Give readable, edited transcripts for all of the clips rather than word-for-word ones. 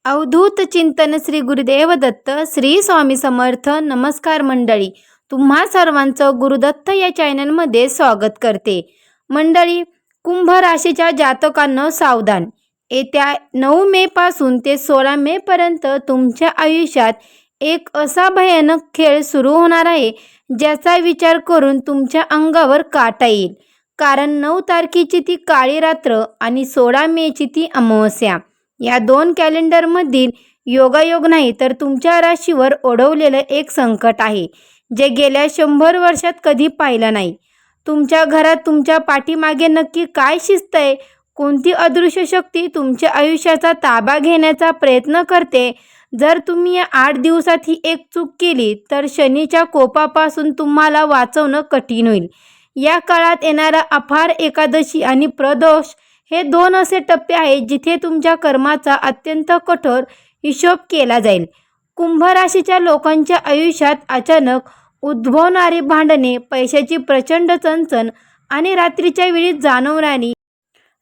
अवधूत चिंतन श्री गुरुदेव दत्त श्री स्वामी समर्थ. नमस्कार मंडळी, तुम्हा सर्वांचं गुरुदत्त या चॅनलमध्ये स्वागत करते. मंडळी, कुंभ राशीच्या जातकांना सावधान. येत्या 9 मे पासून ते 16 मे पर्यंत तुमच्या आयुष्यात एक असा भयानक खेळ सुरू होणार आहे ज्याचा विचार करून तुमच्या अंगावर काटा येईल. कारण 9 तारखेची ती काळी रात्र आणि 16 मेची ती अमावस्या या 2 कॅलेंडरमधील योगायोग नाही तर तुमच्या राशीवर ओढवलेलं एक संकट आहे जे गेल्या 100 वर्षात कधी पाहिलं नाही. तुमच्या घरात तुमच्या पाठीमागे नक्की काय शिस्त आहे? कोणती अदृश्य शक्ती तुमच्या आयुष्याचा ताबा घेण्याचा प्रयत्न करते? जर तुम्ही या 8 दिवसात ही एक चूक केली तर शनीच्या कोपापासून तुम्हाला वाचवणं कठीण होईल. या काळात येणारा अफार एकादशी आणि प्रदोष हे 2 असे टप्पे आहेत जिथे तुमच्या कर्माचा अत्यंत कठोर हिशोब केला जाईल. कुंभ राशीच्या लोकांच्या आयुष्यात अचानक उद्भवणारी भांडणे, पैशाची प्रचंड चणचण आणि रात्रीच्या वेळी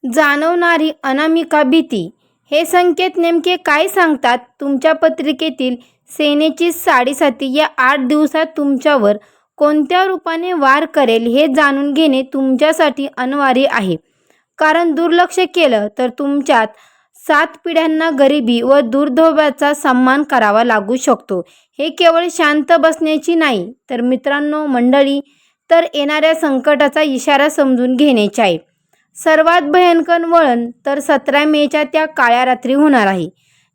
जाणवणारी अनामिका भीती हे संकेत नेमके काय सांगतात? तुमच्या पत्रिकेतील सेनेची साडेसाती या 8 दिवसात तुमच्यावर कोणत्या रूपाने वार करेल हे जाणून घेणे तुमच्यासाठी अनिवार्य आहे. कारण दुर्लक्ष केलं तर तुमच्यात 7 पिढ्यांना गरिबी व दुर्दैवाचा सामना करावा लागू शकतो. हे केवळ शांत बसण्याची नाही तर मित्रांनो मंडळी, तर येणाऱ्या संकटाचा इशारा समजून घेण्याची आहे. सर्वात भयंकर वळण तर 17 मेच्या त्या काळ्या रात्री होणार आहे,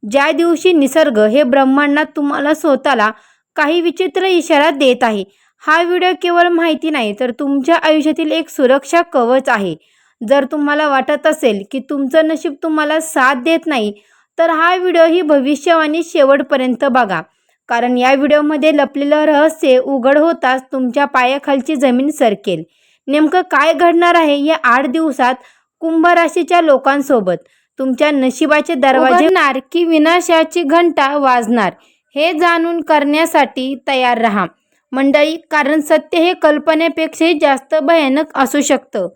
ज्या दिवशी निसर्ग हे ब्रह्मांडात तुम्हाला स्वतःला काही विचित्र इशारा देत आहे. हा व्हिडिओ केवळ माहिती नाही तर तुमच्या आयुष्यातील एक सुरक्षा कवच आहे. जर तुम्हाला वाटत असेल की तुमचं नशीब तुम्हाला साथ देत नाही तर हा व्हिडिओ ही भविष्यवाणी शेवटपर्यंत बघा. कारण या व्हिडिओमध्ये लपलेलं रहस्य उघड होताच तुमच्या पायाखालची जमीन सरकेल. नेमकं काय घडणार आहे या 8 दिवसात कुंभ राशीच्या लोकांसोबत? तुमच्या नशिबाचे दरवाजे उघडणार की विनाशाची घंटा वाजणार हे जाणून करण्यासाठी तयार राहा मंडळी. कारण सत्य हे कल्पनेपेक्षाही जास्त भयानक असू शकतं.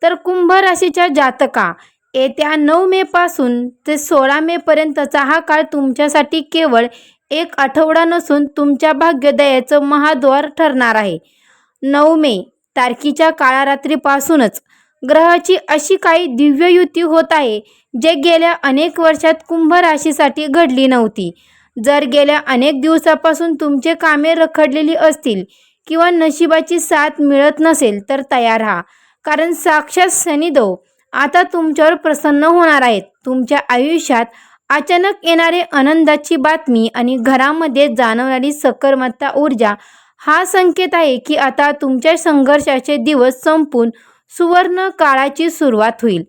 तर कुंभ राशीच्या जातका, येत्या 9 मे पासून ते 16 मे पर्यंतचा हा काळ तुमच्यासाठी केवळ एक आठवडा नसून तुमच्या भाग्योदयाचं महाद्वार ठरणार आहे. 9 मे तारखेच्या काळ्या रात्रीपासूनच ग्रहाची अशी काही दिव्य युती होत आहे जे गेल्या अनेक वर्षात कुंभ राशीसाठी घडली नव्हती. जर गेल्या अनेक दिवसापासून तुमचे कामे रखडलेली असतील किंवा नशिबाची साथ मिळत नसेल तर तयार राहा. कारण साक्षात शनिदेव आता तुमच्यावर प्रसन्न होणार आहेत. तुमच्या आयुष्यात अचानक येणारे आनंदाची बातमी आणि घरामध्ये जाणवणारी सकारात्मक ऊर्जा हा संकेत आहे की आता तुमच्या संघर्षाचे दिवस संपून सुवर्ण काळाची सुरुवात होईल.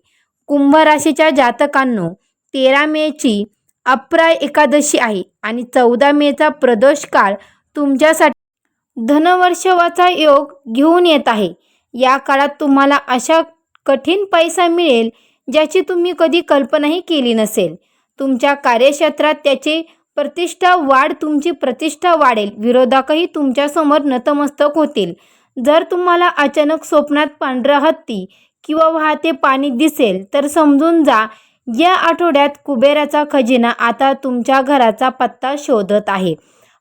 कुंभ राशीच्या जातकांनो, 13 मेची अप्राय एकादशी आहे आणि 14 मेचा प्रदोष काळ तुमच्यासाठी धनवर्षवाचा योग घेऊन येत आहे. या काळात तुम्हाला अशा कठीण पैसा मिळेल ज्याची तुम्ही कधी कल्पनाही केली नसेल. तुमच्या कार्यक्षेत्रात त्याची तुमची प्रतिष्ठा वाढेल. विरोधकही तुमच्यासमोर नतमस्तक होतील. जर तुम्हाला अचानक स्वप्नात पांढरा हत्ती किंवा वाहते पाणी दिसेल तर समजून जा, या आठवड्यात कुबेराचा खजिना आता तुमच्या घराचा पत्ता शोधत आहे.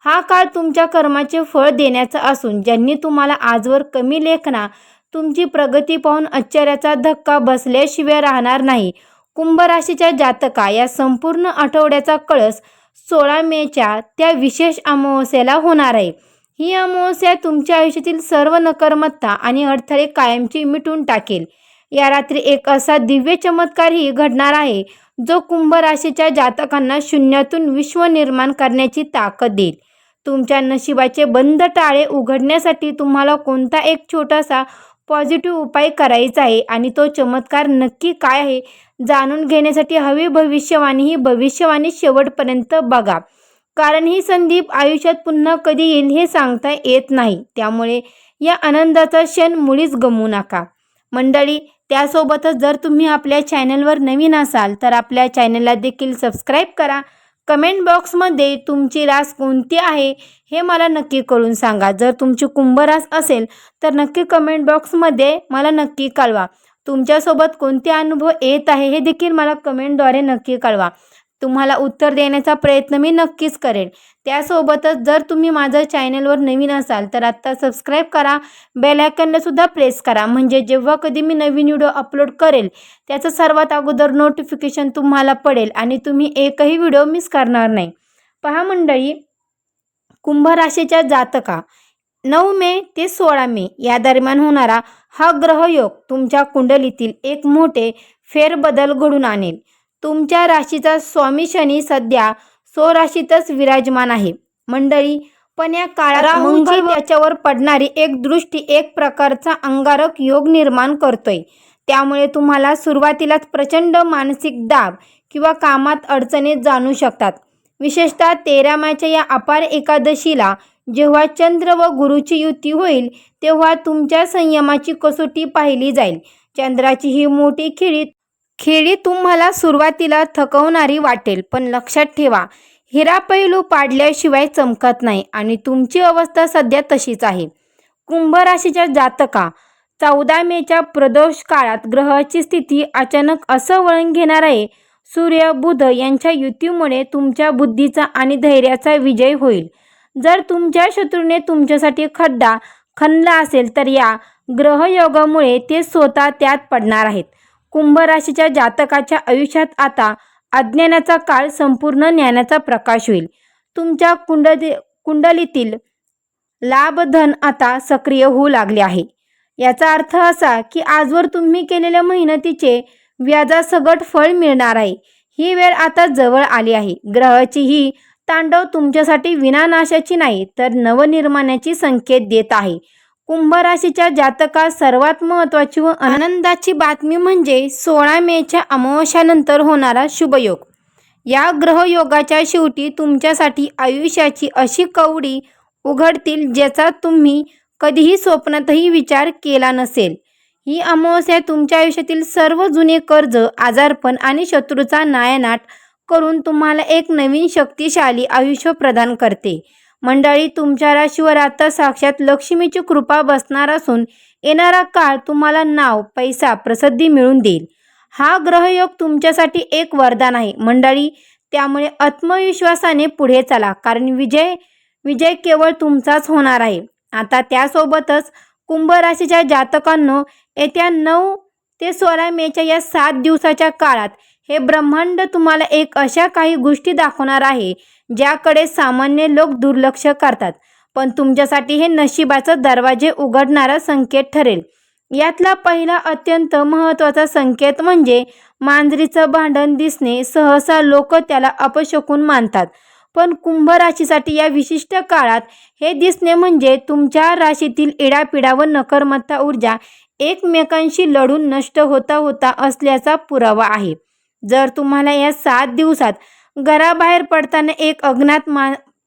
हा काळ तुमच्या कर्माचे फळ देण्याचा असून ज्यांनी तुम्हाला आजवर कमी लेखना तुमची प्रगती पाहून आश्चर्याचा धक्का बसल्याशिवाय राहणार नाही. कुंभ राशीच्या जातका, या संपूर्ण आठवड्याचा कळस 16 मेच्या त्या विशेष अमावस्येला होणार आहे. ही अमावस्या तुमच्या आयुष्यातील सर्व नकारात्मकता आणि अडथळे कायमची मिटून टाकेल. या रात्री एक असा दिव्य चमत्कारही घडणार आहे जो कुंभ राशीच्या जातकांना शून्यातून विश्व निर्माण करण्याची ताकद देईल. तुमच्या नशिबाचे बंद टाळे उघडण्यासाठी तुम्हाला कोणता एक छोटासा पॉझिटिव्ह उपाय करायचा आहे आणि तो चमत्कार नक्की काय आहे जाणून घेण्यासाठी हवी भविष्यवाणी शेवटपर्यंत बघा. कारण ही संधी आयुष्यात पुन्हा कधी येईल हे सांगता येत नाही. त्यामुळे या आनंदाचा क्षण मुळीच गमवू नका मंडळी. त्यासोबतच जर तुम्ही आपल्या चॅनलवर नवीन असाल तर आपल्या चॅनलला देखील सबस्क्राईब करा. कमेंट बॉक्समध्ये तुमची रास कोणती आहे हे मला नक्की कळून सांगा. जर तुमची कुंभ रास असेल तर नक्की कमेंट बॉक्समध्ये मला नक्की कळवा. तुमच्यासोबत कोणते अनुभव येत आहे हे देखील मला कमेंटद्वारे नक्की कळवा. तुम्हाला उत्तर देण्याचा प्रयत्न मी नक्कीच करेन. त्यासोबतच जर तुम्ही माझ्या चॅनलवर नवीन असाल तर आत्ता सबस्क्राईब करा, बेल आयकॉनला सुद्धा प्रेस करा, म्हणजे जेव्हा कधी मी नवीन व्हिडिओ अपलोड करेल त्याचं सर्वात अगोदर नोटिफिकेशन तुम्हाला पडेल आणि तुम्ही एकही व्हिडिओ मिस करणार नाही. पहा मंडळी, कुंभ राशीच्या जातका 9 मे ते 16 मे या दरम्यान होणारा हा ग्रहयोग तुमच्या कुंडलीतील एक मोठे फेरबदल घडून आणेल. तुमच्या राशीचा स्वामी शनी सध्या स्वराशीतच विराजमान आहे मंडळी, पण या काळात मंगळ त्याच्यावर पडणारी एक दृष्टी एक प्रकारचा अंगारक योग निर्माण करतोय. त्यामुळे तुम्हाला सुरुवातीलाच प्रचंड मानसिक दाब किंवा कामात अडचणी जाणू शकतात. विशेषतः 13 मेच्या या अपार एकादशीला जेव्हा चंद्र व गुरुची युती होईल तेव्हा तुमच्या संयमाची कसोटी पाहिली जाईल. चंद्राची ही मोठी खेळी तुम्हाला सुरुवातीला थकवणारी वाटेल, पण लक्षात ठेवा, हिरा पैलू पाडल्याशिवाय चमकत नाही आणि तुमची अवस्था सध्या तशीच आहे. कुंभ राशीच्या जातका 14 मेच्या प्रदोष काळात ग्रहाची स्थिती अचानक असं वळण घेणार आहे. सूर्य बुध यांच्या युतीमुळे तुमच्या बुद्धीचा आणि धैर्याचा विजय होईल. जर तुमच्या शत्रूने तुमच्यासाठी खड्डा खणला असेल तर या ग्रहयोगामुळे ते स्वतः त्यात पडणार आहेत. कुंभ राशीच्या जातकाच्या आयुष्यात आता अज्ञानाचा काळ संपूर्ण ज्ञानाचा प्रकाश होईल. तुमच्या कुंडलीतील लाभधन आता सक्रिय होऊ लागले आहे. याचा अर्थ असा की आजवर तुम्ही केलेल्या मेहनतीचे व्याजासकट फळ मिळणार आहे. ही वेळ आता जवळ आली आहे. ग्रहाची ही तांडव तुमच्यासाठी विनानाशाची नाही तर नवनिर्माणाची संकेत देत आहे. कुंभ राशीच्या जातकास सर्वात महत्त्वाची व आनंदाची बातमी म्हणजे 16 मेच्या अमावस्यानंतर होणारा शुभयोग. या ग्रहयोगाच्या शेवटी तुमच्यासाठी आयुष्याची अशी कवडी उघडतील ज्याचा तुम्ही कधीही स्वप्नातही विचार केला नसेल. ही अमावस्या तुमच्या आयुष्यातील सर्व जुने कर्ज, आजारपण आणि शत्रूचा नायनाट करून तुम्हाला एक नवीन शक्तिशाली आयुष्य प्रदान करते. मंडळी, तुमच्या राशीवर आता साक्षात लक्ष्मीची कृपा बसणार असून येणारा काळ तुम्हाला नाव, पैसा, प्रसिद्धी मिळवून देईल. हा ग्रहयोग तुमच्यासाठी एक वरदान आहे मंडळी, त्यामुळे आत्मविश्वासाने पुढे चला, कारण विजय केवळ तुमचाच होणार आहे. आता त्यासोबतच कुंभ राशीच्या जातकांनो, येत्या 9 ते 16 मेच्या या 7 दिवसाच्या काळात हे ब्रह्मांड तुम्हाला एक अशा काही गोष्टी दाखवणार आहे ज्याकडे सामान्य लोक दुर्लक्ष करतात, पण तुमच्यासाठी हे नशिबाचा दरवाजे उघडणारा संकेत ठरेल. यातला पहिला अत्यंत महत्त्वाचा संकेत म्हणजे मांजरीचं भांडण दिसणे. सहसा लोक त्याला अपशकुन मानतात, पण कुंभ राशीसाठी या विशिष्ट काळात हे दिसणे म्हणजे तुमच्या राशीतील इडापिडा व नकारात्मक ऊर्जा एकमेकांशी लढून नष्ट होता असल्याचा पुरावा आहे. जर तुम्हाला या 7 दिवसात घराबाहेर पडताना एक अज्ञात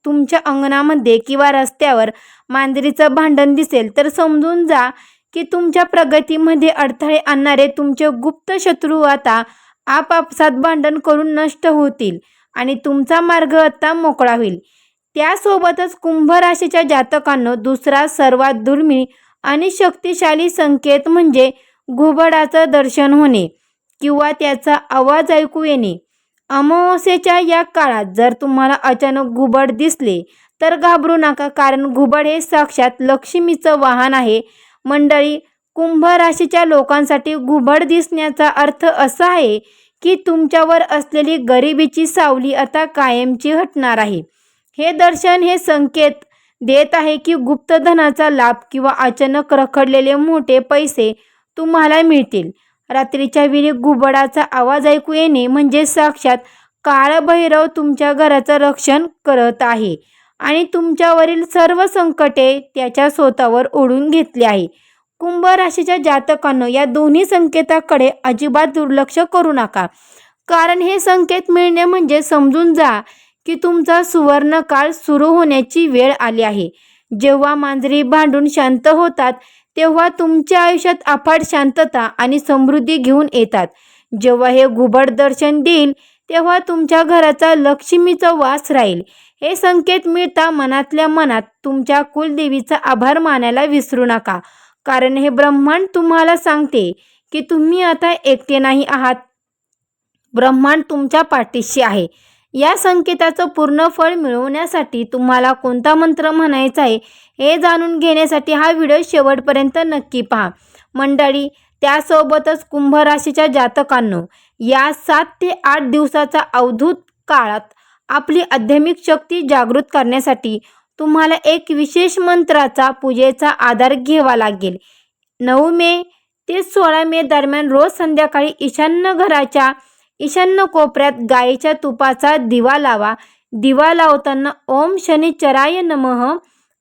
तुमच्या अंगणामध्ये किंवा रस्त्यावर मांजरीचं भांडण दिसेल तर समजून जा की तुमच्या प्रगतीमध्ये अडथळे आणणारे तुमचे गुप्त शत्रू आता आपापसात भांडण करून नष्ट होतील आणि तुमचा मार्ग आता मोकळा होईल. त्यासोबतच कुंभ राशीच्या जातकांनो, दुसरा सर्वात दुर्मिळ आणि शक्तिशाली संकेत म्हणजे घुबडाचं दर्शन होणे किंवा त्याचा आवाज ऐकू येणे. अमावस्येच्या या काळात जर तुम्हाला अचानक घुबड दिसले तर घाबरू नका, कारण घुबड हे साक्षात लक्ष्मीचं वाहन आहे. मंडळी, कुंभ राशीच्या लोकांसाठी घुबड दिसण्याचा अर्थ असा आहे की तुमच्यावर असलेली गरिबीची सावली आता कायमची हटणार आहे. हे दर्शन हे संकेत देत आहे की गुप्तधनाचा लाभ किंवा अचानक रखडलेले मोठे पैसे तुम्हाला मिळतील. रात्रीच्या वेळी घुबडाचा आवाज ऐकू येणे म्हणजे साक्षात काळभैरव तुमच्या घराचं रक्षण करत आहे आणि तुमच्यावरील सर्व संकटे त्याच्या स्वतःवर ओढून घेतली आहे. कुंभ राशीच्या जातकांनो, या दोन्ही संकेताकडे अजिबात दुर्लक्ष करू नका, कारण हे संकेत मिळणे म्हणजे समजून जा की तुमचा सुवर्ण काळ सुरू होण्याची वेळ आली आहे. जेव्हा मांजरी भांडून शांत होतात तेव्हा तुमच्या आयुष्यात अफाट शांतता आणि समृद्धी घेऊन येतात. जेव्हा हे घुबड दर्शन देईल तेव्हा तुमच्या घराचा लक्ष्मीचा वास राहील. हे संकेत मिळता मनातल्या मनात तुमच्या कुलदेवीचा आभार मानायला विसरू नका, कारण हे ब्रह्मांड तुम्हाला सांगते की तुम्ही आता एकटे नाही आहात. ब्रह्मांड तुमच्या पाठीशी आहे. या संकेताचं पूर्ण फळ मिळवण्यासाठी तुम्हाला कोणता मंत्र म्हणायचा आहे हे जाणून घेण्यासाठी हा व्हिडिओ शेवटपर्यंत नक्की पहा. मंडळी, त्यासोबतच कुंभ राशीच्या जातकांनो, या 7 ते 8 दिवसाचा अवधूत काळात आपली आध्यात्मिक शक्ती जागृत करण्यासाठी तुम्हाला एक विशेष मंत्राचा पूजेचा आधार घ्यावा लागेल. 9 मे ते 16 मे दरम्यान रोज संध्याकाळी ईशान्य घराच्या ईशान्य कोपऱ्यात गायीच्या तुपाचा दिवा लावा. दिवा लावताना ओम शनिचराय नमः,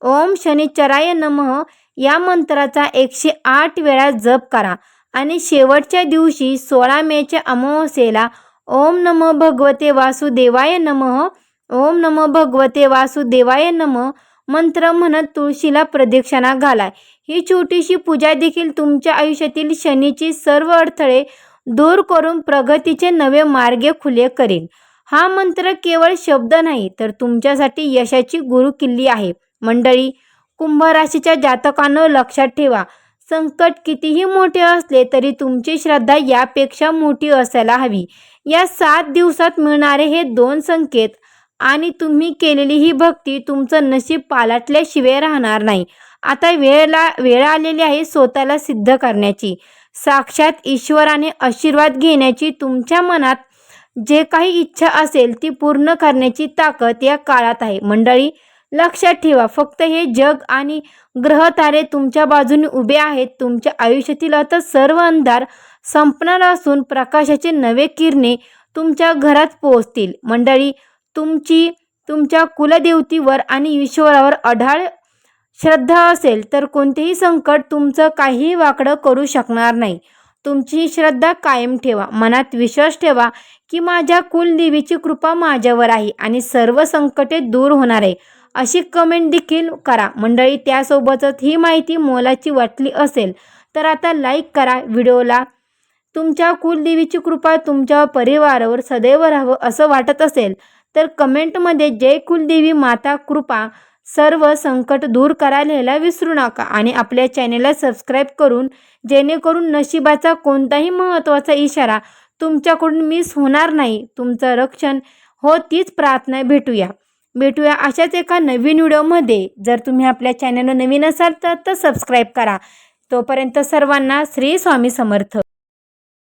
ओम शनिचराय नमः या मंत्राचा 108 वेळा जप करा आणि शेवटच्या दिवशी 16 मेच्या अमावास्येला ओम नमो भगवते वासुदेवाय नमः, ओम नमो भगवते वासुदेवाय नमः मंत्र म्हणत तुळशीला प्रदक्षिणा घाला. ही छोटीशी पूजा देखील तुमच्या आयुष्यातील शनीची सर्व अडथळे दूर करून प्रगतीचे नवे मार्ग खुले करेल. हा मंत्र केवळ शब्द नाही तर तुमच्यासाठी यशाची गुरुकिल्ली आहे. मंडळी, कुंभ राशीच्या जातकांनो, लक्षात ठेवा, संकट कितीही मोठे असले तरी तुमची श्रद्धा यापेक्षा मोठी असायला हवी. या 7 दिवसात मिळणारे हे 2 संकेत आणि तुम्ही केलेली ही भक्ती तुमचं नशीब पालटल्याशिवाय राहणार नाही. आता वेळ आलेली आहे स्वतःला सिद्ध करण्याची. साक्षात ईश्वराने आशीर्वाद घेण्याची. तुमच्या मनात जे काही इच्छा असेल ती पूर्ण करण्याची ताकद या काळात आहे. मंडळी, लक्षात ठेवा, फक्त हे जग आणि ग्रह तारे तुमच्या बाजूने उभे आहेत. तुमच्या आयुष्यातील आता सर्व अंधार संपणार असून प्रकाशाचे नवे किरणे तुमच्या घरात पोहोचतील. मंडळी, तुमच्या कुलदेवतीवर आणि ईश्वरावर अढाळ श्रद्धा असेल तर कोणतेही संकट तुमचं काहीही वाकडं करू शकणार नाही. तुमची श्रद्धा कायम ठेवा. मनात विश्वास ठेवा की माझ्या कुलदेवीची कृपा माझ्यावर आहे आणि सर्व संकटे दूर होणार आहे, अशी कमेंट देखील करा. मंडळी, त्यासोबतच ही माहिती मोलाची वाटली असेल तर आता लाईक करा व्हिडिओला. तुमच्या कुलदेवीची कृपा तुमच्या परिवारावर सदैव राहावं असं वाटत असेल तर कमेंटमध्ये जय कुलदेवी माता कृपा सर्व संकट दूर करायला विसरू नका आणि आपल्या चॅनेलला सबस्क्राईब करून, जेणेकरून नशिबाचा कोणताही महत्त्वाचा इशारा तुमच्याकडून मिस होणार नाही. तुमचं रक्षण हो, तीच प्रार्थना. भेटूया अशाच एका नवीन व्हिडिओमध्ये. जर तुम्ही आपल्या चॅनलला नवीन असाल तर सबस्क्राईब करा. तोपर्यंत सर्वांना श्री स्वामी समर्थ.